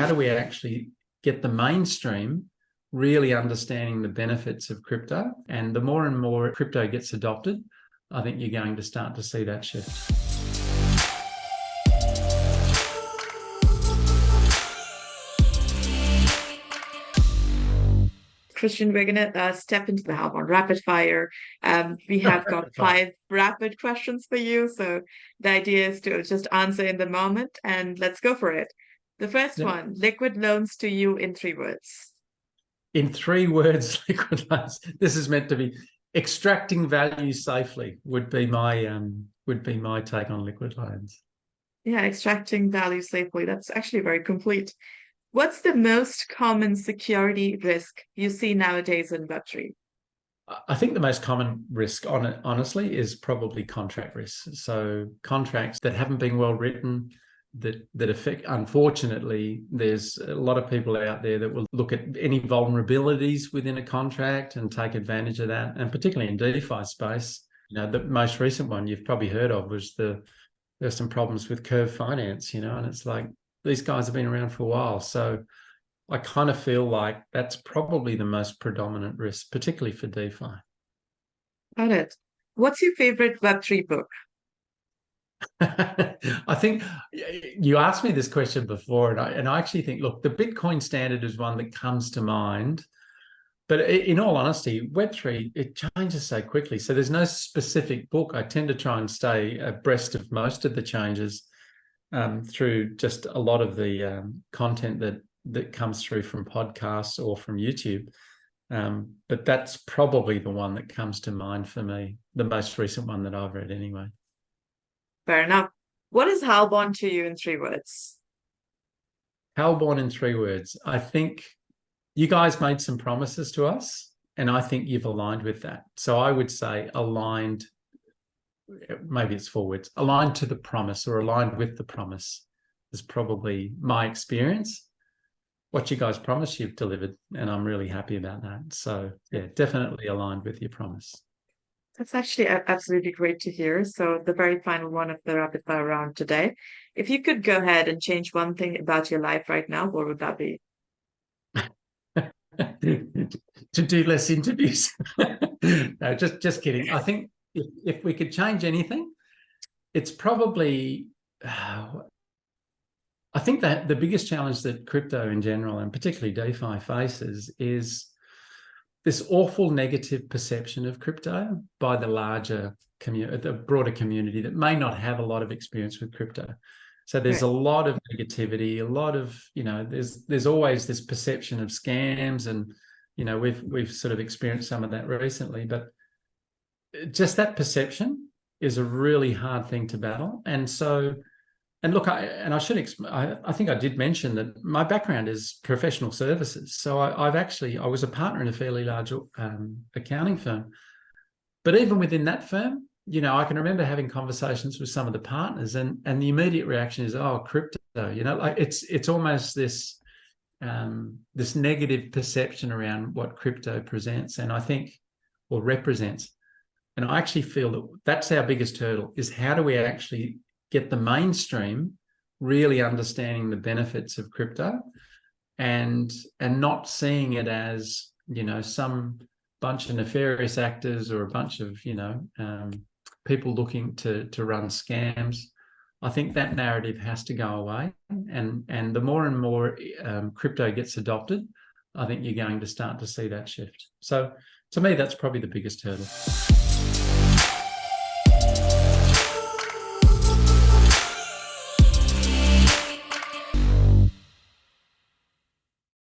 how do we actually get the mainstream really understanding the benefits of crypto? And the more and more crypto gets adopted, I think you're going to start to see that shift. Cristian, we're going to step into the Halborn Rapidfire. We have got 5 rapid questions for you. So the idea is to just answer in the moment, and let's go for it. The first one, liquid loans to you in 3 words. In 3 words, liquid loans. This is meant to be extracting value safely would be my take on liquid loans. Yeah, extracting value safely. That's actually very complete. What's the most common security risk you see nowadays in Web3? I think the most common risk, honestly, is probably contract risks. So contracts that haven't been well written, that affect, unfortunately, there's a lot of people out there that will look at any vulnerabilities within a contract and take advantage of that. And particularly in DeFi space, the most recent one you've probably heard of was there's some problems with Curve Finance, and it's like, these guys have been around for a while. So I kind of feel like that's probably the most predominant risk, particularly for DeFi. Got it. What's your favorite Web3 book? I think you asked me this question before, and I actually think, look, the Bitcoin Standard is one that comes to mind. But in all honesty, Web3, it changes so quickly. So there's no specific book. I tend to try and stay abreast of most of the changes through just a lot of the content that comes through from podcasts or from YouTube. But that's probably the one that comes to mind for me, the most recent one that I've read anyway. Fair enough. What is Halborn to you in 3 words? Halborn in 3 words. I think you guys made some promises to us, and I think you've aligned with that. So I would say aligned, maybe it's 4 words, aligned to the promise or aligned with the promise is probably my experience. What you guys promised, you've delivered, and I'm really happy about that. So yeah, definitely aligned with your promise. That's actually absolutely great to hear. So the very final one of the rapid fire round today. If you could go ahead and change one thing about your life right now, what would that be? To do less interviews. No, just kidding. I think if we could change anything, it's probably I think that the biggest challenge that crypto in general, and particularly DeFi, faces is this awful negative perception of crypto by the larger community, the broader community that may not have a lot of experience with crypto. So there's a lot of negativity, a lot of, there's always this perception of scams, and, we've sort of experienced some of that recently, but just that perception is a really hard thing to battle. And so, and look, I think I did mention that my background is professional services. So I was a partner in a fairly large accounting firm. But even within that firm, I can remember having conversations with some of the partners, and the immediate reaction is, oh, crypto, like it's almost this this negative perception around what crypto presents, and I think, or represents. And I actually feel that that's our biggest hurdle, is how do we actually get the mainstream really understanding the benefits of crypto and not seeing it as, some bunch of nefarious actors or a bunch of, people looking to run scams. I think that narrative has to go away. And the more and more crypto gets adopted, I think you're going to start to see that shift. So to me, that's probably the biggest hurdle.